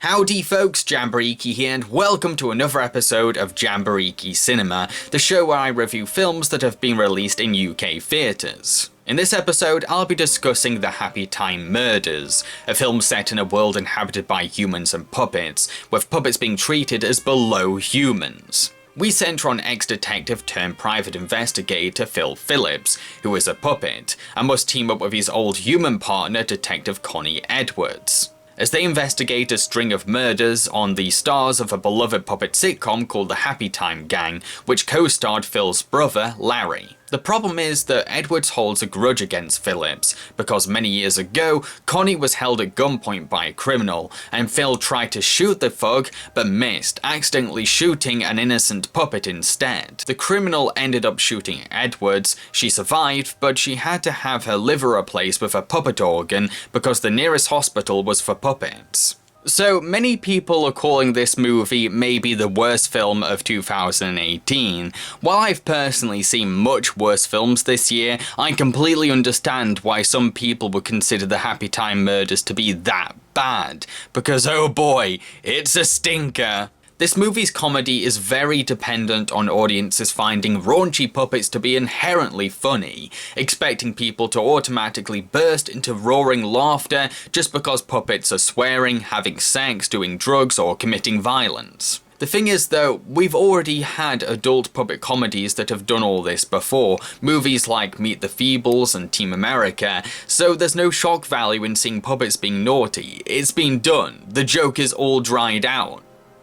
Howdy folks, Jambareeqi here and welcome to another episode of Jambareeqi Cinema, the show where I review films that have been released in UK theatres. In this episode, I'll be discussing the Happytime Murders, a film set in a world inhabited by humans and puppets, with puppets being treated as below humans. We centre on ex-detective turned private investigator Phillips, who is a puppet, and must team up with his old human partner Detective Connie Edwards, as they investigate a string of murders on the stars of a beloved puppet sitcom called the Happytime Gang, which co-starred Phil's brother, Larry. The problem is that Edwards holds a grudge against Phillips, because many years ago, Connie was held at gunpoint by a criminal, and Phil tried to shoot the thug, but missed, accidentally shooting an innocent puppet instead. The criminal ended up shooting Edwards. She survived, but she had to have her liver replaced with a puppet organ, because the nearest hospital was for puppets. So many people are calling this movie maybe the worst film of 2018. While I've personally seen much worse films this year, I completely understand why some people would consider the Happytime Murders to be that bad, because oh boy, it's a stinker. This movie's comedy is very dependent on audiences finding raunchy puppets to be inherently funny, expecting people to automatically burst into roaring laughter just because puppets are swearing, having sex, doing drugs, or committing violence. The thing is though, we've already had adult puppet comedies that have done all this before, movies like Meet the Feebles and Team America, so there's no shock value in seeing puppets being naughty. It's been done, the joke is all dried out.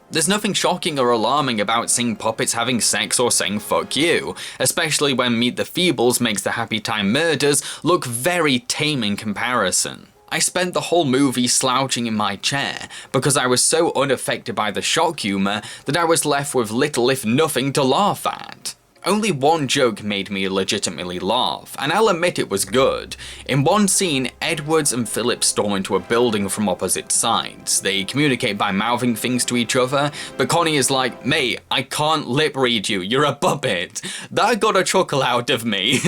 There's nothing shocking or alarming about seeing puppets having sex or saying fuck you, especially when Meet the Feebles makes the Happytime Murders look very tame in comparison. I spent the whole movie slouching in my chair because I was so unaffected by the shock humour that I was left with little if nothing to laugh at. Only one joke made me legitimately laugh, and I'll admit it was good. In one scene, Edwards and Phillips storm into a building from opposite sides. They communicate by mouthing things to each other, but Connie is like, "Mate, I can't lip read you, you're a puppet." That got a chuckle out of me.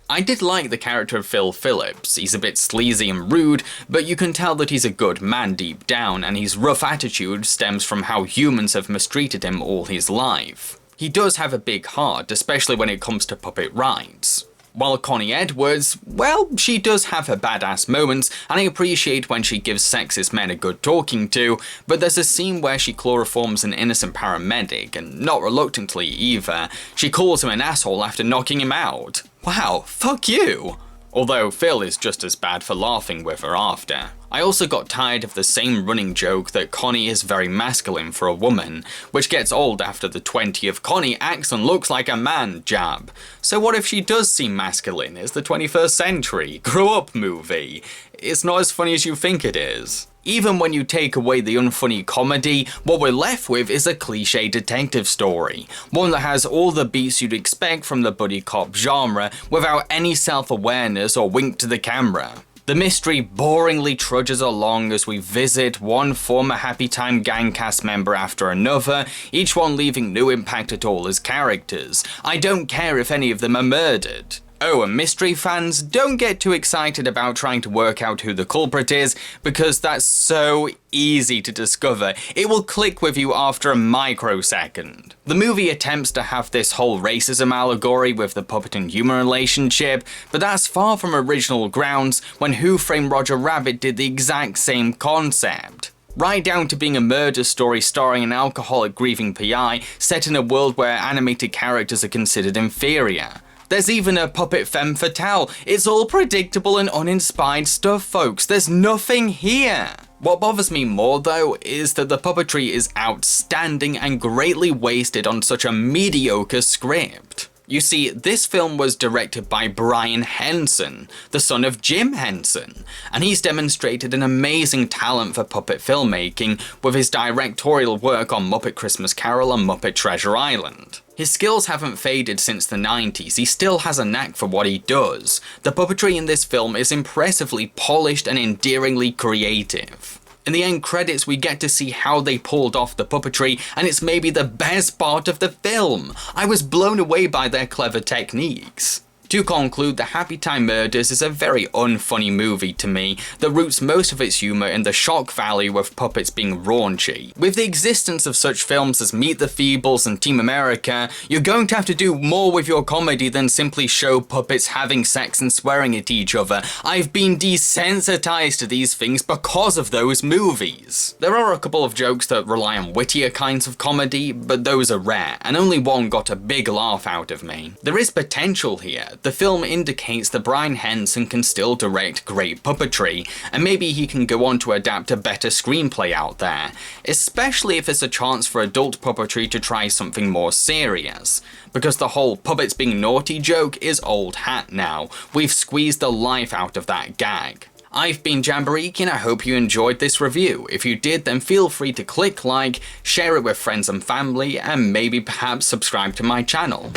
I did like the character of Phillips. He's a bit sleazy and rude, but you can tell that he's a good man deep down, and his rough attitude stems from how humans have mistreated him all his life. He does have a big heart, especially when it comes to puppet rights. While Connie Edwards, well, she does have her badass moments, and I appreciate when she gives sexist men a good talking to, but there's a scene where she chloroforms an innocent paramedic, and not reluctantly either. She calls him an asshole after knocking him out. Wow, fuck you! Although Phil is just as bad for laughing with her after. I also got tired of the same running joke that Connie is very masculine for a woman, which gets old after the 20th Connie acts and looks like a man jab. So what if she does seem masculine? It's the 21st century. Grow up, movie. It's not as funny as you think it is. Even when you take away the unfunny comedy, what we're left with is a cliche detective story. One that has all the beats you'd expect from the buddy cop genre without any self-awareness or wink to the camera. The mystery boringly trudges along as we visit one former Happytime Gang cast member after another, each one leaving no impact at all as characters. I don't care if any of them are murdered. Oh, and mystery fans, don't get too excited about trying to work out who the culprit is, because that's so easy to discover. It will click with you after a microsecond. The movie attempts to have this whole racism allegory with the puppet and human relationship, but that's far from original grounds when Who Framed Roger Rabbit did the exact same concept. Right down to being a murder story starring an alcoholic grieving PI set in a world where animated characters are considered inferior. There's even a puppet femme fatale. It's all predictable and uninspired stuff, folks. There's nothing here. What bothers me more though is that the puppetry is outstanding and greatly wasted on such a mediocre script. You see, this film was directed by Brian Henson, the son of Jim Henson, and he's demonstrated an amazing talent for puppet filmmaking with his directorial work on Muppet Christmas Carol and Muppet Treasure Island. His skills haven't faded since the 90s, he still has a knack for what he does. The puppetry in this film is impressively polished and endearingly creative. In the end credits, we get to see how they pulled off the puppetry, and it's maybe the best part of the film. I was blown away by their clever techniques. To conclude, The Happytime Murders is a very unfunny movie to me that roots most of its humour in the shock value of puppets being raunchy. With the existence of such films as Meet the Feebles and Team America, you're going to have to do more with your comedy than simply show puppets having sex and swearing at each other. I've been desensitized to these things because of those movies. There are a couple of jokes that rely on wittier kinds of comedy, but those are rare, and only one got a big laugh out of me. There is potential here. The film indicates that Brian Henson can still direct great puppetry, and maybe he can go on to adapt a better screenplay out there, especially if it's a chance for adult puppetry to try something more serious. Because the whole puppets being naughty joke is old hat now. We've squeezed the life out of that gag. I've been Jambareeqi and I hope you enjoyed this review. If you did, then feel free to click like, share it with friends and family, and maybe perhaps subscribe to my channel.